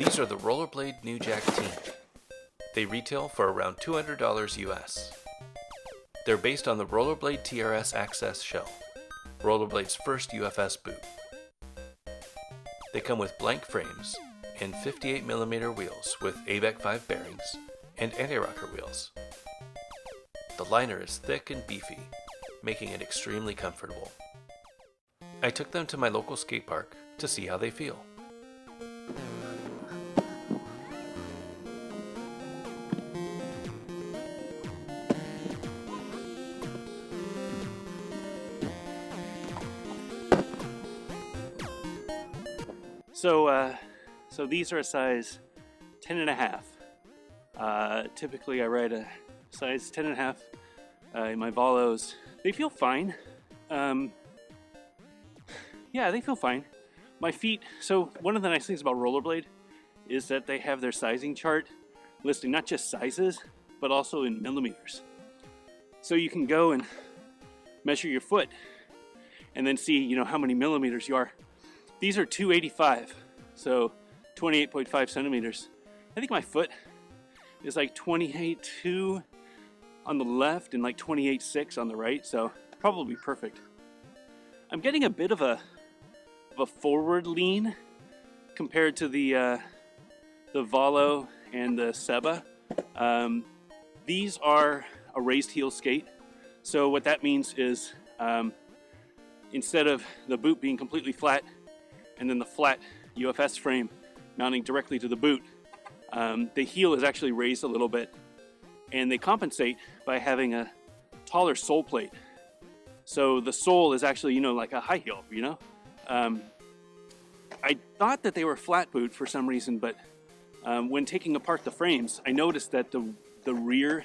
These are the Rollerblade New Jack Team. They retail for around $200 US. They're based on the Rollerblade TRS Access shell, Rollerblade's first UFS boot. They come with blank frames and 58mm wheels with ABEC 5 bearings and anti-rocker wheels. The liner is thick and beefy, making it extremely comfortable. I took them to my local skate park to see how they feel. So these are a size 10.5. Typically I ride a size 10.5 in my Valos. They feel fine. Yeah, they feel fine. My feet, so one of the nice things about Rollerblade is that they have their sizing chart listing not just sizes, but also in millimeters. So you can go and measure your foot and then see, how many millimeters you are. These are 285, so 28.5 centimeters. I think my foot is like 28.2 on the left and like 28.6 on the right, so probably perfect. I'm getting a bit of a forward lean compared to the Valo and the Seba. These are a raised heel skate, so what that means is instead of the boot being completely flat and then the flat UFS frame mounting directly to the boot, the heel is actually raised a little bit, and they compensate by having a taller sole plate. So the sole is actually, like a high heel, I thought that they were flat boot for some reason, but when taking apart the frames, I noticed that the rear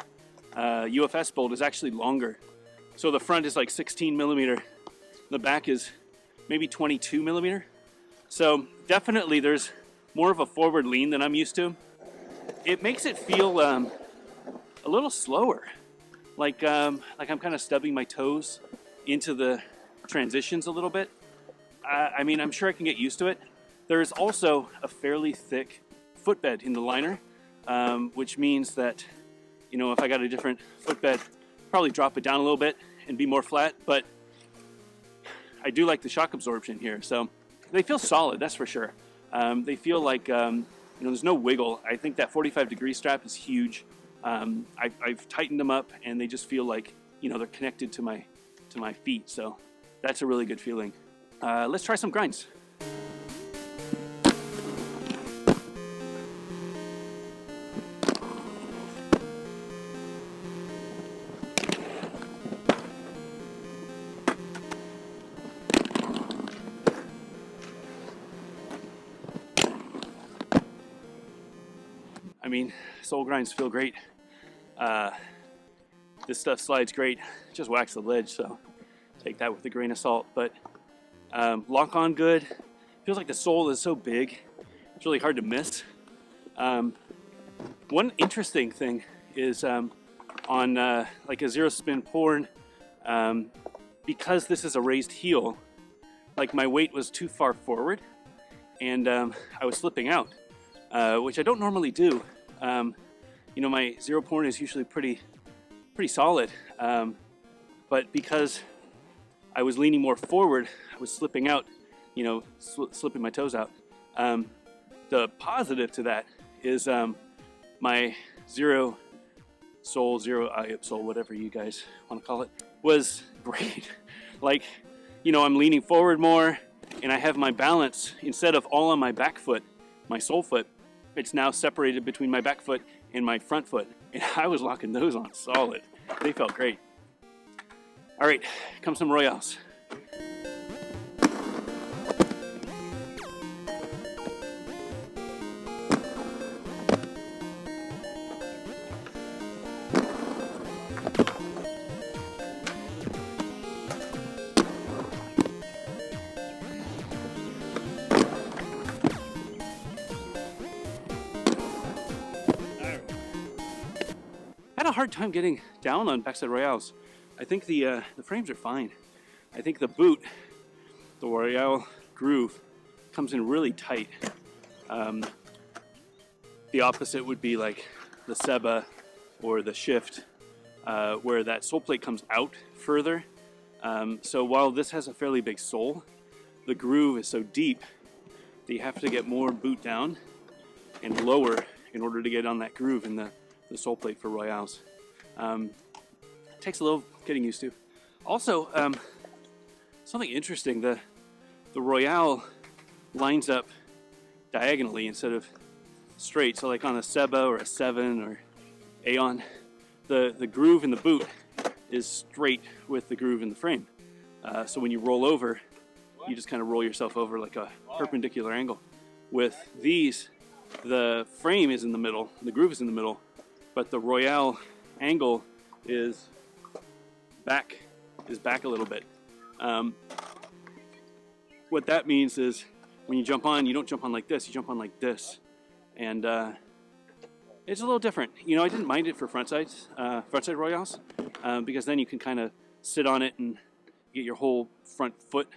UFS bolt is actually longer. So the front is like 16 millimeter, the back is maybe 22 millimeter. So definitely there's more of a forward lean than I'm used to. It makes it feel a little slower, like I'm kind of stubbing my toes into the transitions a little bit. I mean, I'm sure I can get used to it. There's also a fairly thick footbed in the liner, which means that, if I got a different footbed, probably drop it down a little bit and be more flat, but I do like the shock absorption here. So they feel solid, that's for sure. They feel like, there's no wiggle. I think that 45-degree strap is huge. I've tightened them up and they just feel like, they're connected to my feet. So that's a really good feeling. Let's try some grinds. I mean, sole grinds feel great. This stuff slides great. Just wax the ledge, so take that with a grain of salt. But lock on good. Feels like the sole is so big, it's really hard to miss. One interesting thing is on like a zero spin porn, because this is a raised heel, like my weight was too far forward and I was slipping out, which I don't normally do. My zero porn is usually pretty solid, but because I was leaning more forward, I was slipping out, slipping my toes out. The positive to that is my zero IPsole, whatever you guys want to call it, was great. Like, I'm leaning forward more and I have my balance, instead of all on my back foot, my sole foot, it's now separated between my back foot and my front foot. And I was locking those on solid. They felt great. All right, come some Royales. I had a hard time getting down on backside Royales. I think the frames are fine. I think the boot, the Royale groove, comes in really tight. The opposite would be like the Seba or the Shift, where that sole plate comes out further. So while this has a fairly big sole, the groove is so deep that you have to get more boot down and lower in order to get on that groove in the sole plate for Royales. It takes a little getting used to. Also, something interesting, the Royale lines up diagonally instead of straight. So like on a Seba or a 7 or Aeon, the groove in the boot is straight with the groove in the frame. So when you roll over, you just kind of roll yourself over like a perpendicular angle. With these, the frame is in the middle, the groove is in the middle, but the Royale angle is back a little bit. What that means is when you jump on, you don't jump on like this, you jump on like this. And it's a little different. You know, I didn't mind it for frontside Royales, because then you can kind of sit on it and get your whole front foot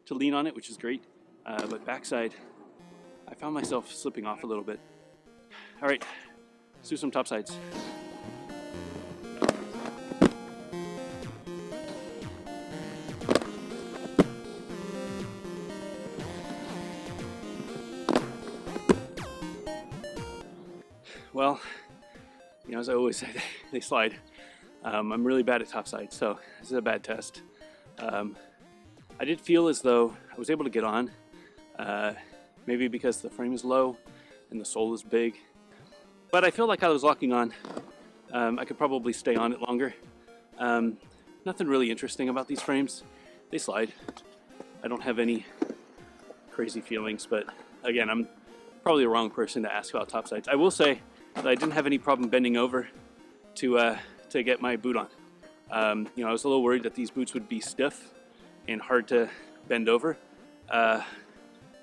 to lean on it, which is great. But backside, I found myself slipping off a little bit. All right, let's do some topsides. Well, you know, as I always say, they slide. I'm really bad at topside, so this is a bad test. I did feel as though I was able to get on, maybe because the frame is low and the sole is big. But I feel like I was locking on. I could probably stay on it longer. Nothing really interesting about these frames. They slide. I don't have any crazy feelings, but again, I'm probably the wrong person to ask about topsides. I will say that I didn't have any problem bending over to get my boot on. You know, I was a little worried that these boots would be stiff and hard to bend over.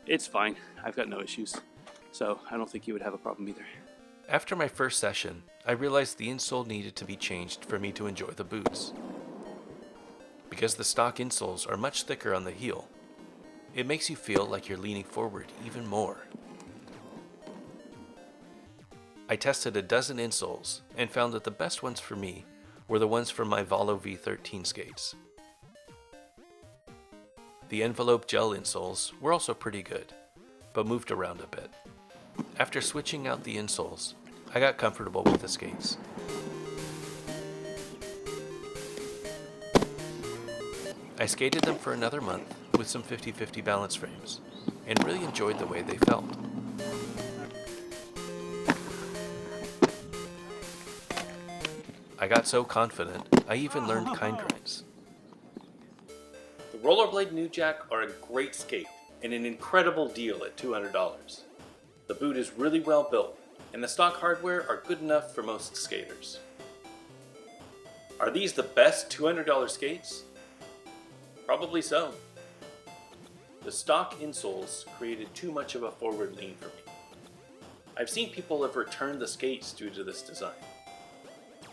It's fine. I've got no issues. So I don't think you would have a problem either. After my first session, I realized the insole needed to be changed for me to enjoy the boots. Because the stock insoles are much thicker on the heel, it makes you feel like you're leaning forward even more. I tested a dozen insoles and found that the best ones for me were the ones from my Valo V13 skates. The Envelop gel insoles were also pretty good, but moved around a bit. After switching out the insoles, I got comfortable with the skates. I skated them for another month with some 50-50 balance frames, and really enjoyed the way they felt. I got so confident, I even learned kind grinds. The Rollerblade New Jack are a great skate and an incredible deal at $200. The boot is really well built, and the stock hardware are good enough for most skaters. Are these the best $200 skates? Probably so. The stock insoles created too much of a forward lean for me. I've seen people have returned the skates due to this design.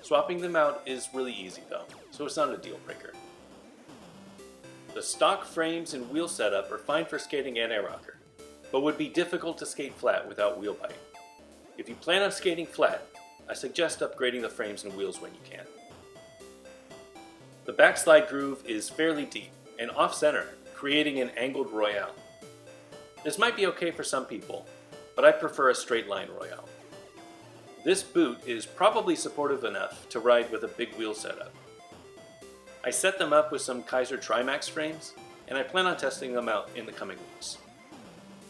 Swapping them out is really easy though, so it's not a deal breaker. The stock frames and wheel setup are fine for skating anti-rocker, but would be difficult to skate flat without wheel bite. If you plan on skating flat, I suggest upgrading the frames and wheels when you can. The backslide groove is fairly deep and off-center, creating an angled Royale. This might be okay for some people, but I prefer a straight line Royale. This boot is probably supportive enough to ride with a big wheel setup. I set them up with some Kaiser Trimax frames, and I plan on testing them out in the coming weeks.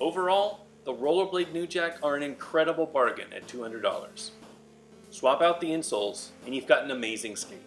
Overall, the Rollerblade New Jack are an incredible bargain at $200. Swap out the insoles, and you've got an amazing skate.